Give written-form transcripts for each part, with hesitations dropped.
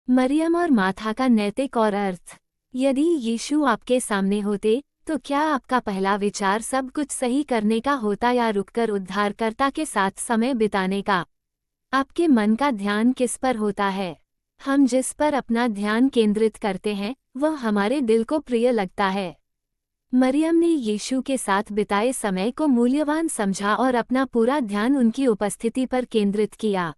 मरियम और माथा का नैतिक और अर्थ। यदि यीशु आपके सामने होते तो क्या आपका पहला विचार सब कुछ सही करने का होता या रुककर उद्धारकर्ता के साथ समय बिताने का? आपके मन का ध्यान किस पर होता है? हम जिस पर अपना ध्यान केंद्रित करते हैं वह हमारे दिल को प्रिय लगता है। मरियम ने यीशु के साथ बिताए समय को मूल्यवान समझा और अपना पूरा ध्यान उनकी उपस्थिति पर केंद्रित किया।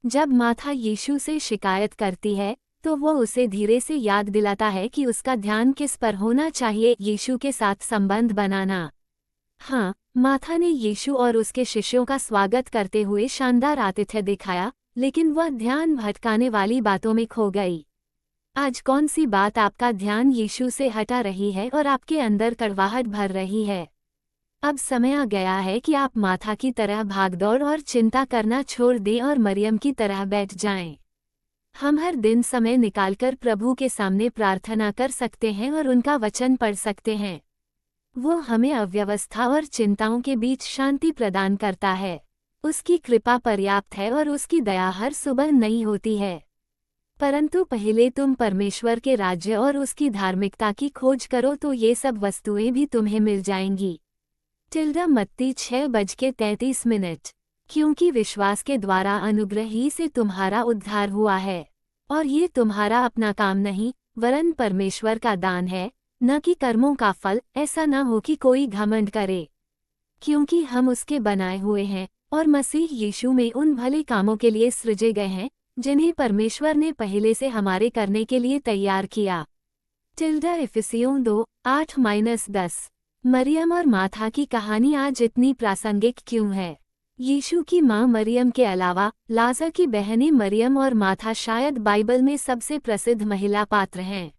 जब माथा यीशु से शिकायत करती है तो वो उसे धीरे से याद दिलाता है कि उसका ध्यान किस पर होना चाहिए, यीशु के साथ संबंध बनाना। हाँ, माथा ने यीशु और उसके शिष्यों का स्वागत करते हुए शानदार आतिथ्य दिखाया, लेकिन वह ध्यान भटकाने वाली बातों में खो गई। आज कौन सी बात आपका ध्यान यीशु से हटा रही है और आपके अंदर कड़वाहट भर रही है? अब समय आ गया है कि आप माथा की तरह भागदौड़ और चिंता करना छोड़ दें और मरियम की तरह बैठ जाएं। हम हर दिन समय निकालकर प्रभु के सामने प्रार्थना कर सकते हैं और उनका वचन पढ़ सकते हैं। वो हमें अव्यवस्था और चिंताओं के बीच शांति प्रदान करता है। उसकी कृपा पर्याप्त है और उसकी दया हर सुबह नई होती है। परंतु पहले तुम परमेश्वर के राज्य और उसकी धार्मिकता की खोज करो तो ये सब वस्तुएं भी तुम्हें मिल जाएंगी। मत्ती 6:33। क्योंकि विश्वास के द्वारा अनुग्रह ही से तुम्हारा उद्धार हुआ है, और ये तुम्हारा अपना काम नहीं वरन परमेश्वर का दान है, न कि कर्मों का फल, ऐसा न हो कि कोई घमंड करे। क्योंकि हम उसके बनाए हुए हैं और मसीह यीशु में उन भले कामों के लिए सृजे गए हैं जिन्हें परमेश्वर ने पहले से हमारे करने के लिए तैयार किया। इफिसियों 2:8-10। मरियम और माथा की कहानी आज इतनी प्रासंगिक क्यों है? यीशु की मां मरियम के अलावा लाजर की बहनें मरियम और माथा शायद बाइबल में सबसे प्रसिद्ध महिला पात्र हैं।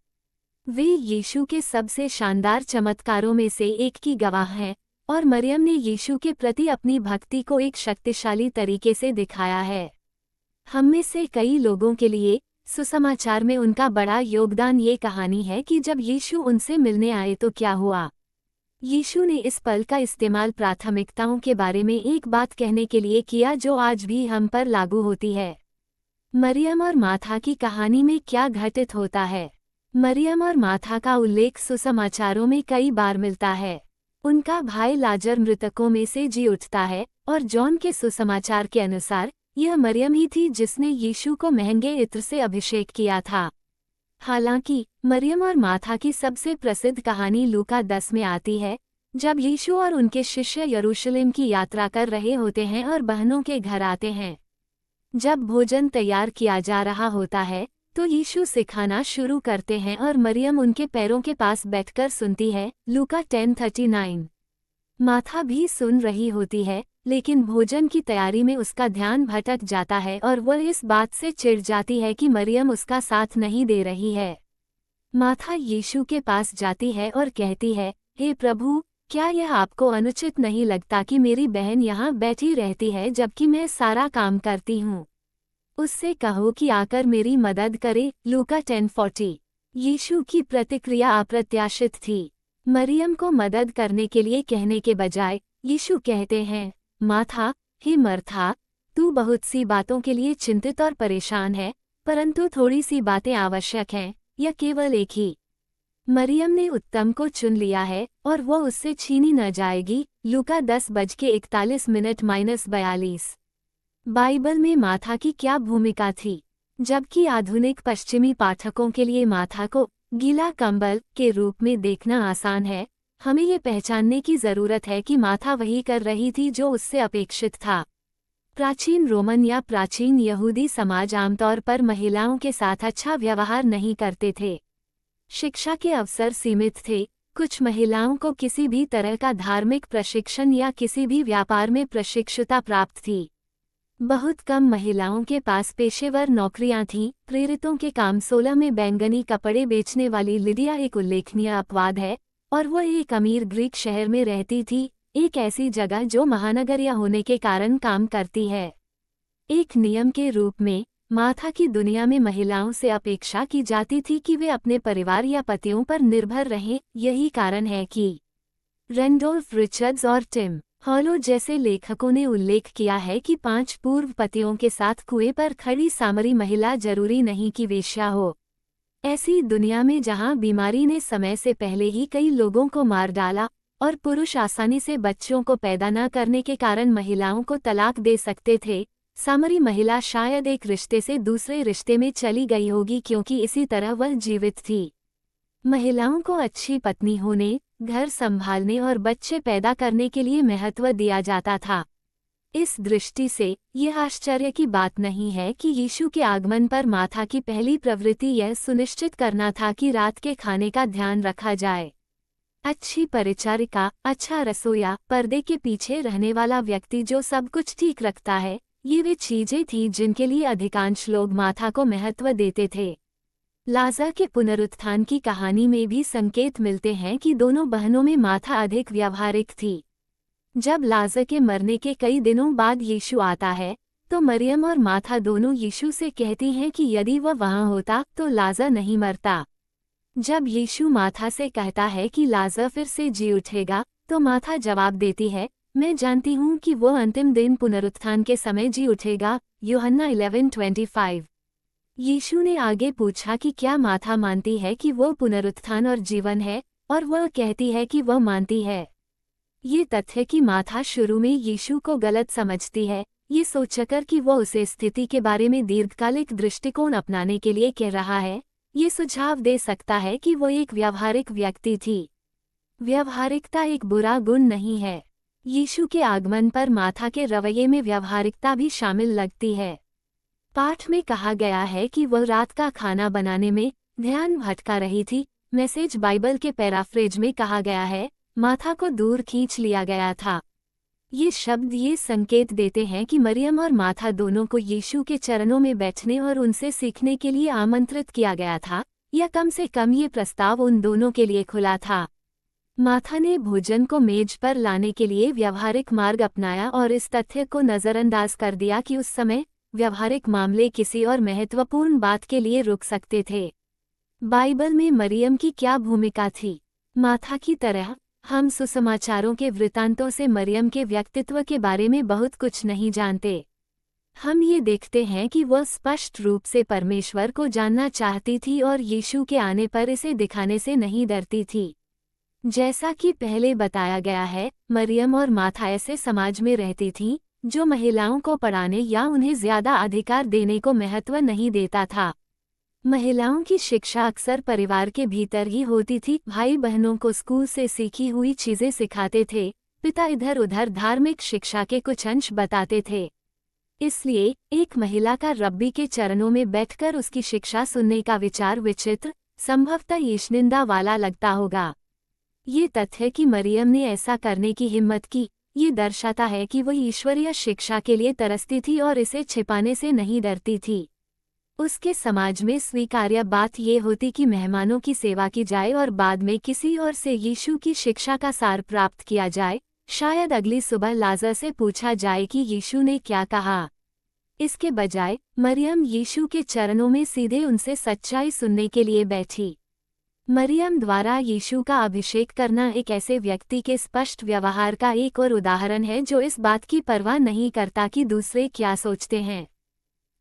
वे यीशु के सबसे शानदार चमत्कारों में से एक की गवाह हैं, और मरियम ने यीशु के प्रति अपनी भक्ति को एक शक्तिशाली तरीके से दिखाया है। हम में से कई लोगों के लिए सुसमाचार में उनका बड़ा योगदान ये कहानी है कि जब यीशु उनसे मिलने आए तो क्या हुआ। यीशु ने इस पल का इस्तेमाल प्राथमिकताओं के बारे में एक बात कहने के लिए किया जो आज भी हम पर लागू होती है। मरियम और माथा की कहानी में क्या घटित होता है? मरियम और माथा का उल्लेख सुसमाचारों में कई बार मिलता है। उनका भाई लाजर मृतकों में से जी उठता है, और जॉन के सुसमाचार के अनुसार यह मरियम ही थी जिसने यीशु को महंगे इत्र से अभिषेक किया था। हालांकि मरियम और माथा की सबसे प्रसिद्ध कहानी लूका 10 में आती है, जब यीशु और उनके शिष्य यरूशलेम की यात्रा कर रहे होते हैं और बहनों के घर आते हैं। जब भोजन तैयार किया जा रहा होता है तो यीशु सिखाना शुरू करते हैं और मरियम उनके पैरों के पास बैठकर सुनती है। लूका 10:39। माथा भी सुन रही होती है, लेकिन भोजन की तैयारी में उसका ध्यान भटक जाता है और वह इस बात से चिढ़ जाती है कि मरियम उसका साथ नहीं दे रही है। माथा यीशु के पास जाती है और कहती है, हे प्रभु, क्या यह आपको अनुचित नहीं लगता कि मेरी बहन यहाँ बैठी रहती है जबकि मैं सारा काम करती हूँ? उससे कहो कि आकर मेरी मदद करे। लूका 10:40। यीशु की प्रतिक्रिया अप्रत्याशित थी। मरियम को मदद करने के लिए कहने के बजाय यीशु कहते हैं, माथा, हे मर्था, तू बहुत सी बातों के लिए चिंतित और परेशान है, परंतु थोड़ी सी बातें आवश्यक हैं, या केवल एक ही। मरियम ने उत्तम को चुन लिया है और वो उससे छीनी न जाएगी। लूका 10:41-42। बाइबल में माथा की क्या भूमिका थी? जबकि आधुनिक पश्चिमी पाठकों के लिए माथा को गीला कंबल के रूप में देखना आसान है, हमें ये पहचानने की जरूरत है कि माथा वही कर रही थी जो उससे अपेक्षित था। प्राचीन रोमन या प्राचीन यहूदी समाज आमतौर पर महिलाओं के साथ अच्छा व्यवहार नहीं करते थे। शिक्षा के अवसर सीमित थे। कुछ महिलाओं को किसी भी तरह का धार्मिक प्रशिक्षण या किसी भी व्यापार में प्रशिक्षुता प्राप्त थी। बहुत कम महिलाओं के पास पेशेवर नौकरियां थीं। प्रेरितों के काम 16 में बैंगनी कपड़े बेचने वाली लिडिया एक उल्लेखनीय अपवाद है, और वह एक अमीर ग्रीक शहर में रहती थी, एक ऐसी जगह जो महानगरीय होने के कारण काम करती है। एक नियम के रूप में माथा की दुनिया में महिलाओं से अपेक्षा की जाती थी कि वे अपने परिवार या पतियों पर निर्भर रहें। यही कारण है कि रेंडोल्फ रिचर्ड्स और टिम हॉलो जैसे लेखकों ने उल्लेख किया है कि 5 पूर्व पतियों के साथ कुएं पर खड़ी सामरी महिला जरूरी नहीं कि वेश्या हो। ऐसी दुनिया में जहां बीमारी ने समय से पहले ही कई लोगों को मार डाला और पुरुष आसानी से बच्चों को पैदा न करने के कारण महिलाओं को तलाक दे सकते थे, सामरी महिला शायद एक रिश्ते से दूसरे रिश्ते में चली गई होगी क्योंकि इसी तरह वह जीवित थी। महिलाओं को अच्छी पत्नी होने, घर संभालने और बच्चे पैदा करने के लिए महत्व दिया जाता था। इस दृष्टि से यह आश्चर्य की बात नहीं है कि यीशु के आगमन पर माता की पहली प्रवृत्ति यह सुनिश्चित करना था कि रात के खाने का ध्यान रखा जाए। अच्छी परिचारिका, अच्छा रसोइया, पर्दे के पीछे रहने वाला व्यक्ति जो सब कुछ ठीक रखता है, ये वे चीजें थीं जिनके लिए अधिकांश लोग माता को महत्व देते थे। लाजर के पुनरुत्थान की कहानी में भी संकेत मिलते हैं कि दोनों बहनों में माता अधिक व्यावहारिक थी। जब लाजर के मरने के कई दिनों बाद यीशु आता है, तो मरियम और माता दोनों यीशु से कहती हैं कि यदि वह वहां होता तो लाजर नहीं मरता। जब यीशु माता से कहता है कि लाजर फिर से जी उठेगा, तो माता जवाब देती है, मैं जानती हूँ कि वो अंतिम दिन पुनरुत्थान के समय जी उठेगा। यूहन्ना 11:25। यीशु ने आगे पूछा कि क्या माता मानती है कि वो पुनरुत्थान और जीवन है, और वह कहती है कि वह मानती है। ये तथ्य कि माता शुरू में यीशु को गलत समझती है, ये सोचकर कि वो उसे स्थिति के बारे में दीर्घकालिक दृष्टिकोण अपनाने के लिए कह रहा है, ये सुझाव दे सकता है कि वो एक व्यावहारिक व्यक्ति थी। व्यावहारिकता एक बुरा गुण नहीं है। यीशु के आगमन पर माता के रवैये में व्यावहारिकता भी शामिल लगती है। पाठ में कहा गया है कि वह रात का खाना बनाने में ध्यान भटका रही थी। मैसेज बाइबल के पैराफ्रेज में कहा गया है, माथा को दूर खींच लिया गया था। ये शब्द ये संकेत देते हैं कि मरियम और माथा दोनों को यीशु के चरणों में बैठने और उनसे सीखने के लिए आमंत्रित किया गया था, या कम से कम ये प्रस्ताव उन दोनों के लिए खुला था। माथा ने भोजन को मेज पर लाने के लिए व्यावहारिक मार्ग अपनाया और इस तथ्य को नज़रअंदाज कर दिया कि उस समय व्यावहारिक मामले किसी और महत्वपूर्ण बात के लिए रुक सकते थे। बाइबल में मरियम की क्या भूमिका थी? माथा की तरह हम सुसमाचारों के वृत्तांतों से मरियम के व्यक्तित्व के बारे में बहुत कुछ नहीं जानते। हम ये देखते हैं कि वह स्पष्ट रूप से परमेश्वर को जानना चाहती थी और यीशु के आने पर इसे दिखाने से नहीं डरती थी। जैसा कि पहले बताया गया है, मरियम और माथा ऐसे समाज में रहती थीं जो महिलाओं को पढ़ाने या उन्हें ज्यादा अधिकार देने को महत्व नहीं देता था। महिलाओं की शिक्षा अक्सर परिवार के भीतर ही होती थी। भाई बहनों को स्कूल से सीखी हुई चीजें सिखाते थे, पिता इधर उधर धार्मिक शिक्षा के कुछ अंश बताते थे। इसलिए एक महिला का रब्बी के चरणों में बैठकर उसकी शिक्षा सुनने का विचार विचित्र, संभवतः ईशनिंदा वाला लगता होगा। ये तथ्य कि मरियम ने ऐसा करने की हिम्मत की, ये दर्शाता है कि वह ईश्वरीय शिक्षा के लिए तरसती थी और इसे छिपाने से नहीं डरती थी। उसके समाज में स्वीकार्य बात ये होती कि मेहमानों की सेवा की जाए और बाद में किसी और से यीशु की शिक्षा का सार प्राप्त किया जाए। शायद अगली सुबह लाजर से पूछा जाए कि यीशु ने क्या कहा। इसके बजाय मरियम यीशु के चरणों में सीधे उनसे सच्चाई सुनने के लिए बैठी। मरियम द्वारा यीशु का अभिषेक करना एक ऐसे व्यक्ति के स्पष्ट व्यवहार का एक और उदाहरण है जो इस बात की परवाह नहीं करता कि दूसरे क्या सोचते हैं।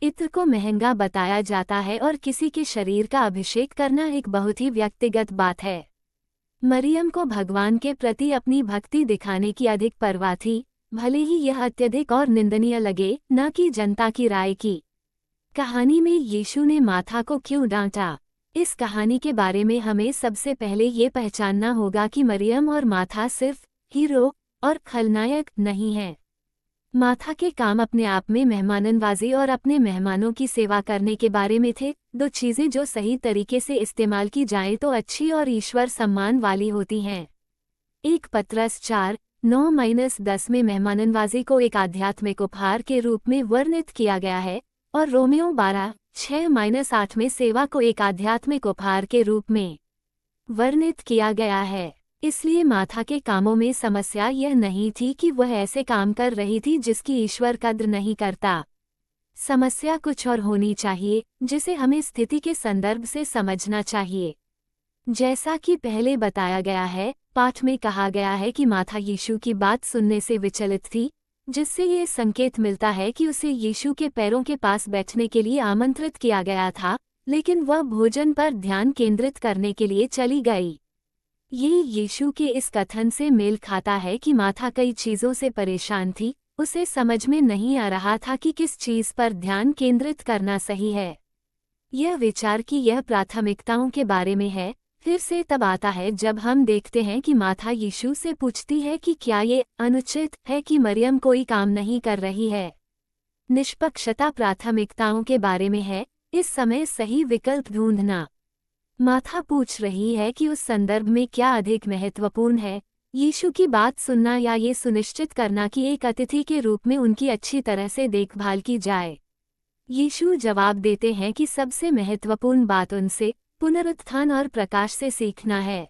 इत्र को महंगा बताया जाता है और किसी के शरीर का अभिषेक करना एक बहुत ही व्यक्तिगत बात है। मरियम को भगवान के प्रति अपनी भक्ति दिखाने की अधिक परवाह थी, भले ही यह अत्यधिक और निंदनीय लगे, न कि जनता की राय की। कहानी में यीशु ने माथा को क्यों डांटा? इस कहानी के बारे में हमें सबसे पहले ये पहचानना होगा कि मरियम और माथा सिर्फ हीरो और खलनायक नहीं हैं। माथा के काम अपने आप में मेहमाननवाजी और अपने मेहमानों की सेवा करने के बारे में थे, दो चीज़ें जो सही तरीके से इस्तेमाल की जाएं तो अच्छी और ईश्वर सम्मान वाली होती हैं। 1 पतरस 4:9-10 में मेहमाननवाजी को एक आध्यात्मिक उपहार के रूप में वर्णित किया गया है और रोमियो 12:6-8 में सेवा को एक आध्यात्मिक उपहार के रूप में वर्णित किया गया है। इसलिए माथा के कामों में समस्या यह नहीं थी कि वह ऐसे काम कर रही थी जिसकी ईश्वर कद्र नहीं करता। समस्या कुछ और होनी चाहिए, जिसे हमें स्थिति के संदर्भ से समझना चाहिए। जैसा कि पहले बताया गया है, पाठ में कहा गया है कि माथा यीशु की बात सुनने से विचलित थी, जिससे ये संकेत मिलता है कि उसे यीशु के पैरों के पास बैठने के लिए आमंत्रित किया गया था, लेकिन वह भोजन पर ध्यान केंद्रित करने के लिए चली गई। ये यीशु के इस कथन से मेल खाता है कि माथा कई चीज़ों से परेशान थी, उसे समझ में नहीं आ रहा था कि किस चीज़ पर ध्यान केंद्रित करना सही है। यह विचार कि यह प्राथमिकताओं के बारे में है, फिर से तब आता है जब हम देखते हैं कि माथा यीशु से पूछती है कि क्या ये अनुचित है कि मरियम कोई काम नहीं कर रही है। निष्पक्षता प्राथमिकताओं के बारे में है, इस समय सही विकल्प ढूंढना। माथा पूछ रही है कि उस संदर्भ में क्या अधिक महत्वपूर्ण है, यीशु की बात सुनना या ये सुनिश्चित करना कि एक अतिथि के रूप में उनकी अच्छी तरह से देखभाल की जाए। यीशु जवाब देते हैं कि सबसे महत्वपूर्ण बात उनसे पुनरुत्थान और प्रकाश से सीखना है।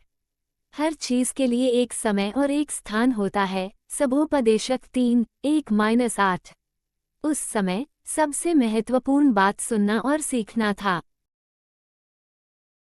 हर चीज के लिए एक समय और एक स्थान होता है। सबोपदेशक 3:1-8। उस समय सबसे महत्वपूर्ण बात सुनना और सीखना था।